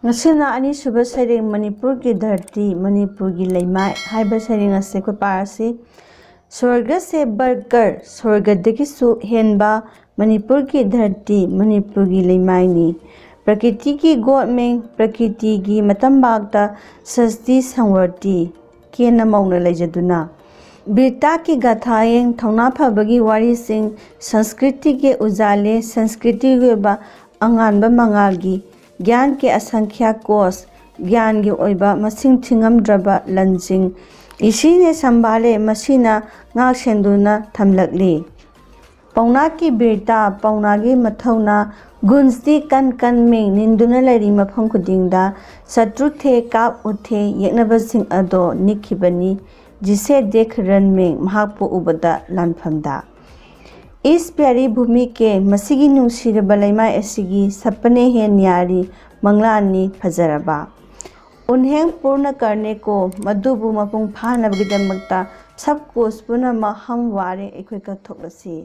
अनीसुब सैरें मणिपुर की धरती मणिपुर की लेमाय हाइबा सैरें असे को पारसी स्वर्ग से बढ़कर स्वर्गदगिसु हेनबा मणिपुर की धरती मणिपुर की लेमायनी प्रकृति की गोद में प्रकृति की मतंबागता सस्ती संवर्ती के नमौन लेजदुना वीरता की गाथाएं थौना फबगी वारी सिंह संस्कृति के उजाले संस्कृति के अंगानब मंगागी ज्ञान के असंख्या कोष ज्ञान की ओइबा मसिंग थिंगमद्रबा लंजिंग इसीने संभाले मसीना ngak senduna thamlakli pauna की वीरता pauna की मथौना गुंस्ती कन कन में निंदुना लरी मफम खुदिंगदा शत्रु थे काप उठे यज्ञबसिंग अदो निखिबनी जिसे देख रन में महापो उबदा लानफमदा इस प्यारी भूमि के मसीगी नुसीरबा लेमाय असिगी सपने हैं न्यारी मंगलानी फजरबा उन्हें पूर्ण करने को मधुबु मपुंग फानबगिदमक्ता सब को पुनः हम वारे एखोय कथोलसी।